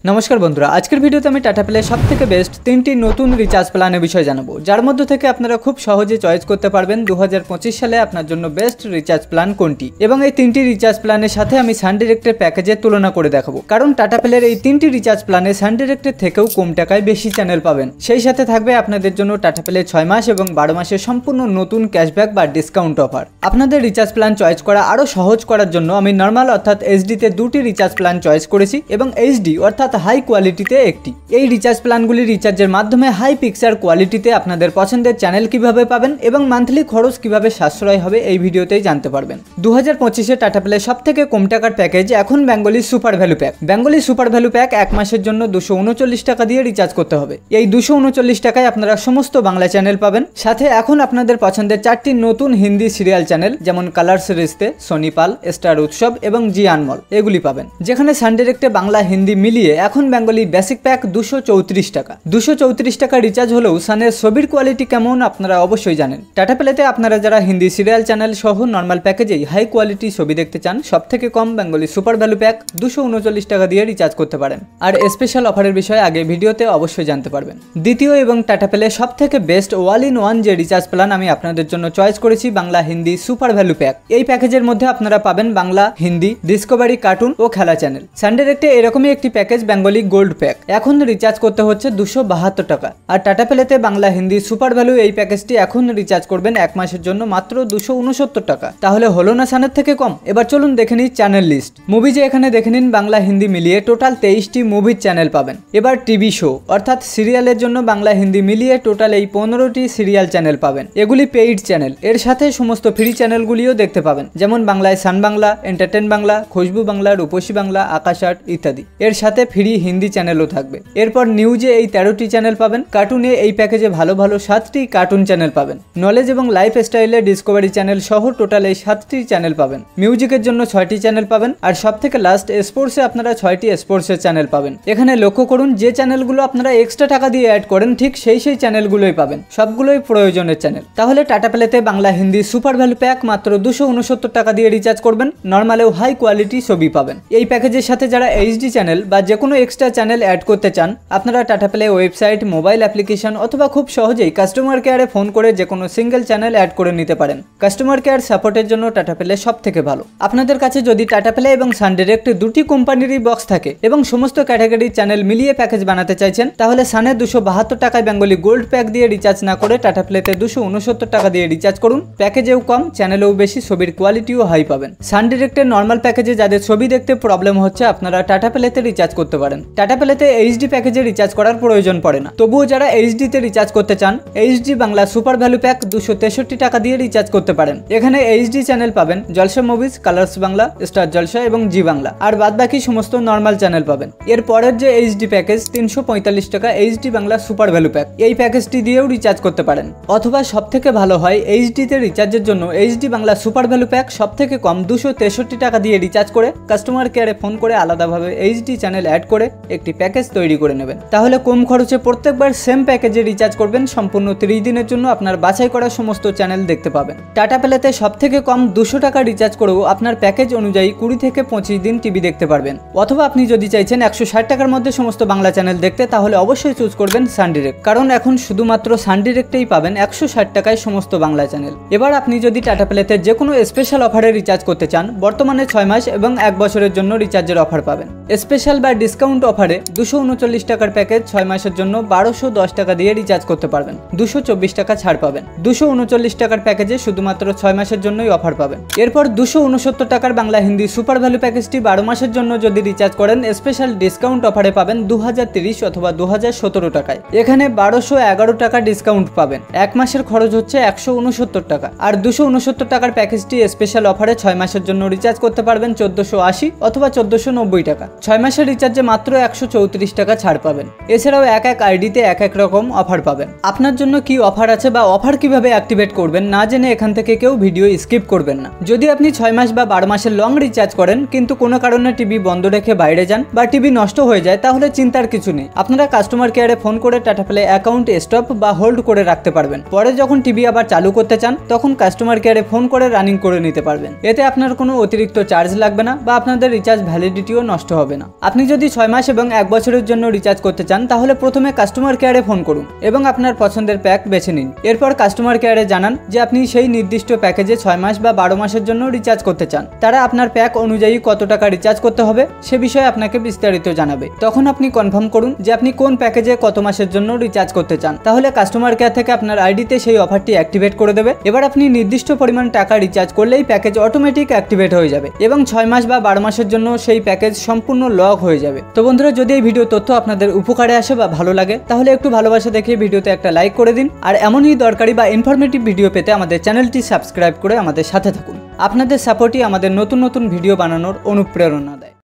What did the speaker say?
नमस्कार बंधुरा आजकेर भिडियोते आमि टाटा प्ले सबथेके बेस्ट 3टी नतून रिचार्ज प्लानेर विषय जानाबो जार मध्य थेके आपनारा खूब सहजे चয়েস करते पारबेन 2025 साले आपनार जोन्नो बेस्ट रिचार्ज प्लान कोनटी एबं एई 3टी रिचार्ज प्लानेर साथे आमि सान डायरेक्टेर पैकेजेर तुलना करे देखाबो कारण टाटा प्लेर एई 3टी रिचार्ज प्लाने सान डायरेक्टेर थेकेও कम टाकाय बेशी चैनल पाबेन सेई साथे थाकबे आपनादेर जोन्नो टाटा प्ले 6 मास एबं 12 मासेर सम्पूर्ण नतून कैशबैक बा डिसकाउंट अफार आपनादेर रिचार्ज प्लान चয়েস करा आरो सहज करार जोन्नो आमि नर्माल अर्थात एचडी ते दुटी रिचार्ज प्लान चয়েস करेছি एबं एचडी अर्थात हाई क्वालिटीते एकटी এই রিচার্জ প্ল্যানগুলি রিচার্জের মাধ্যমে হাই পিকচার কোয়ালিটিতে আপনাদের পছন্দের চ্যানেল কিভাবে পাবেন এবং মান্থলি খরচ কিভাবে সাশ্রয় হবে এই ভিডিওতেই জানতে পারবেন 2025 এ টাটা প্লে সবথেকে কম টাকার প্যাকেজ এখন Bengali super value pack Bengali super value pack এক মাসের জন্য 239 টাকা দিয়ে রিচার্জ করতে হবে এই 239 টাকায় আপনারা সমস্ত বাংলা চ্যানেল পাবেন সাথে এখন আপনাদের পছন্দের চারটি নতুন হিন্দি সিরিয়াল চ্যানেল যেমন কালার্স রিশতে সোনি পাল স্টার উৎসব এবং জি আনমল এগুলি পাবেন যেখানে সান ডাইরেক্টে বাংলা হিন্দি মিলিয়ে এখন বেঙ্গলি बेसिक पैक 234 टाका 234 टाका रिचार्ज हलो सानेर छबिर क्वालिटी केमन आपनारा अवश्यई जानेन टाटा प्लेते आपनारा जारा हिंदी सिरियल चैनल सह नर्माल पैकेजेई हाई क्वालिटी छबि देखते चान सबथेके कम बेंगली सुपार भ्यालु पैक 239 टाका दिए रिचार्ज करते पारेन और स्पेशल अफारेर विषय आगे भिडियोते अवश्यई जानते पारबेन द्वितीय एबं टाटा प्ले सबथेके बेस्ट ऑल इन वन जे रिचार्ज प्लान आमि आपनादेर जोन्नो चয়েস करेছি बांगला हिंदी सुपार भ্যালু पैक এই প্যাকেজের মধ্যে আপনারা পাবেন বাংলা হিন্দি ডিসকভারি কার্টুন ও খেলা চ্যানেল সান ডাইরেক্টে এরকমই একটি প্যাকেজ বেঙ্গলি গোল্ড पैक এখন রিচার্জ করতে হচ্ছে 272 টাকা আর টাটা প্লেতে বাংলা হিন্দি সুপার ভ্যালু এই প্যাকেজটি এখন রিচার্জ করবেন এক মাসের জন্য মাত্র 269 টাকা তাহলে হলো না সানের থেকে কম এবার চলুন দেখে নিই চ্যানেল লিস্ট মুভি যে এখানে দেখে নিন বাংলা হিন্দি মিলিয়ে টোটাল 23টি মুভির চ্যানেল পাবেন এবার টিভি শো অর্থাৎ সিরিয়ালের জন্য বাংলা হিন্দি মিলিয়ে টোটাল এই 15টি সিরিয়াল চ্যানেল পাবেন এগুলি পেইড চ্যানেল এর সাথে সমস্ত ফ্রি চ্যানেলগুলিও দেখতে পাবেন যেমন বাংলায় সান বাংলা এন্টারটেইন বাংলা খুশবু বাংলা রূপসী বাংলা আকাশ আট ইত্যাদি এর সাথে ফ্রি হিন্দি চ্যানেলও থাকবে এরপর নিউজে এই 13টি চ্যানেল পাবেন কার্টুনে এই প্যাকেজে ভালো ভালো 7টি কার্টুন চ্যানেল পাবেন নলেজ এবং লাইফস্টাইলে ডিসকভারি চ্যানেল সহ টোটাল এই 7টি চ্যানেল পাবেন মিউজিকের জন্য 6টি চ্যানেল পাবেন আর সবথেকে লাস্ট স্পোর্টসে আপনারা 6টি স্পোর্টসের চ্যানেল পাবেন এখানে লক্ষ্য করুন যে চ্যানেলগুলো আপনারা এক্সট্রা টাকা দিয়ে অ্যাড করেন ঠিক সেই চ্যানেলগুলোই পাবেন সবগুলোই প্রয়োজনের চ্যানেল তাহলে টাটা প্লেতে Bangla Hindi super value pack মাত্র 269 টাকা দিয়ে রিচার্জ করবেন নরমালেও হাই কোয়ালিটি ছবি পাবেন এই প্যাকেজের সাথে যারা এইচডি চ্যানেল বা যে কোনো এক্সট্রা চ্যানেল অ্যাড করতে চান আপনারা tata play website mobile application অথবা খুব সহজেই কাস্টমার কেয়ারে ফোন করে যে কোনো সিঙ্গেল চ্যানেল অ্যাড করে নিতে পারেন কাস্টমার কেয়ার সাপোর্টের জন্য টাটা প্লে সবথেকে ভালো আপনাদের কাছে যদি টাটা প্লে এবং সান ডাইরেক্ট দুটি কোম্পানিরই বক্স থাকে এবং সমস্ত ক্যাটাগরির চ্যানেল মিলিয়ে প্যাকেজ বানাতে চাইছেন তাহলে সানে 272 টাকায় বেঙ্গলি গোল্ড প্যাক দিয়ে রিচার্জ না করে টাটা প্লেতে 269 টাকা দিয়ে রিচার্জ করুন প্যাকেজেও কম চ্যানেলেও বেশি ছবির কোয়ালিটিও হাই পাবেন সান ডাইরেক্টের নর্মাল প্যাকেজে যাদের ছবি দেখতে প্রবলেম হচ্ছে আপনারা টাটা প্লেতে রিচার্জ করতে পারেন টাটা প্লেতে এইচডি প্যাকেজে রিচার্জ করার প্রয়োজন পড়ে না তবুও যারা এইচডি তে রিচার্জ করতে চান HD Bangla super value pack 263 টাকা দিয়ে রিচার্জ করতে পারেন এখানে এইচডি চ্যানেল পাবেন জলসা মুভিজ কালার্স বাংলা স্টার জলসা এবং জি বাংলা আর বাদবাকি সমস্ত নরমাল চ্যানেল পাবেন এর পরের যে এইচডি প্যাকেজ 345 টাকা HD Bangla super value pack এই প্যাকেজটি দিয়েও রিচার্জ করতে পারেন অথবা সবথেকে ভালো হয় এইচডি তে রিচার্জের জন্য HD Bangla super value pack সবথেকে কম 263 টাকা দিয়ে রিচার্জ করে কাস্টমার কেয়ারে ফোন করে আলাদাভাবে এইচডি চ্যানেল অ্যাড করে একটি প্যাকেজ তৈরি করে নেবেন তাহলে কম খরচে প্রত্যেকবার সেম প্যাকেজে রিচার্জ করবেন সম্পূর্ণ 30 দিনের জন্য আপনার বাছাই করা সমস্ত চ্যানেল দেখতে পাবেন টাটা প্লেতে সবথেকে কম 200 টাকা রিচার্জ করেও আপনার প্যাকেজ অনুযায়ী 20 থেকে 25 দিন টিভি দেখতে পারবেন অথবা আপনি যদি চাইছেন 160 টাকার মধ্যে সমস্ত বাংলা চ্যানেল দেখতে তাহলে অবশ্যই চুজ করবেন সান ডাইরেক্ট কারণ এখন শুধুমাত্র সান ডাইরেক্টেই পাবেন 160 টাকায় সমস্ত বাংলা চ্যানেল এবার আপনি যদি টাটা প্লেতে যে কোনো স্পেশাল অফারে রিচার্জ করতে চান বর্তমানে 6 মাস এবং 1 বছরের জন্য রিচার্জের অফার পাবেন স্পেশাল বা ডিসকাউন্ট অফারে 239 টাকার প্যাকেজ 6 মাসের জন্য 1210 টাকা দিয়ে রিচার্জ করতে পারবেন 224 টাকা ছাড় পাবেন 239 টাকার প্যাকেজে শুধুমাত্র 6 মাসের জন্যই অফার পাবেন এরপর 269 টাকার বাংলা হিন্দি সুপার ভ্যালু প্যাকেজটি 12 মাসের জন্য যদি রিচার্জ করেন স্পেশাল ডিসকাউন্ট অফারে পাবেন 2030 অথবা 2017 টাকায় এখানে 1211 টাকা ডিসকাউন্ট পাবেন এক মাসের খরচ হচ্ছে 169 টাকা আর 269 টাকার প্যাকেজটি স্পেশাল অফারে 6 মাসের জন্য রিচার্জ করতে পারবেন 1480 অথবা 1490 টাকা 6 মাসের রিচার্জে মাত্র 134 টাকা ছাড় পাবেন এছাড়াও এক আইডিতে এক এক রকম অফার পাবেন আপনার জন্য কি অফার আছে বা অফার কিভাবে অ্যাক্টিভেট করবেন না জেনে এখান থেকে কেউ ভিডিও স্কিপ করবেন না যদি আপনি 6 মাস বা 12 মাসের লং রিচার্জ করেন কিন্তু কোনো কারণে টিভি বন্ধ রেখে বাইরে যান বা টিভি নষ্ট হয়ে যায় তাহলে চিন্তার কিছু নেই আপনারা কাস্টমার কেয়ারে ফোন করে টাটা প্লে অ্যাকাউন্ট স্টপ বা হোল্ড করে রাখতে পারবেন পরে যখন টিভি আবার চালু করতে চান তখন কাস্টমার কেয়ারে ফোন করে রানিং করে নিতে পারবেন এতে আপনার কোনো অতিরিক্ত চার্জ লাগবে না বা আপনাদের রিচার্জ ভ্যালিডিটিও নষ্ট হবে না আপনি যদি 6 মাস এবং 1 বছরের জন্য রিচার্জ করতে চান তাহলে প্রথমে কাস্টমার কেয়ারে ফোন করুন এবং আপনার পছন্দের প্যাক বেছে নিন। এরপর কাস্টমার কেয়ারে জানান যে আপনি সেই নির্দিষ্ট প্যাকেজে 6 মাস বা 12 মাসের জন্য রিচার্জ করতে চান। তারা আপনার প্যাক অনুযায়ী কত টাকা রিচার্জ করতে হবে সে বিষয়ে আপনাকে বিস্তারিত জানাবে। তখন আপনি কনফার্ম করুন যে আপনি কোন প্যাকেজে কত মাসের জন্য রিচার্জ করতে চান, তাহলে কাস্টমার কেয়ার থেকে আপনার আইডিতে সেই অফারটি অ্যাক্টিভেট করে দেবে। এবার আপনি নির্দিষ্ট পরিমাণ টাকা রিচার্জ করলেই প্যাকেজ অটোমেটিক অ্যাক্টিভেট হয়ে যাবে এবং 6 মাস বা 12 মাসের জন্য সেই প্যাকেজ সম্পূর্ণ লক হয়ে যাবে। তো বন্ধুরা, যদি এই ভিডিও তথ্য আপনাদের উপকারে আসে বা ভালো লাগে তাহলে একটু ভালোবাসা দেখিয়ে ভিডিওতে একটা লাইক করে দিন। আর এমনই দরকারি বা ইনফরমেটিভ ভিডিও পেতে আমাদের চ্যানেলটি সাবস্ক্রাইব করে আমাদের সাথে থাকুন। আপনাদের সাপোর্টই আমাদের নতুন নতুন ভিডিও বানানোর অনুপ্রেরণা।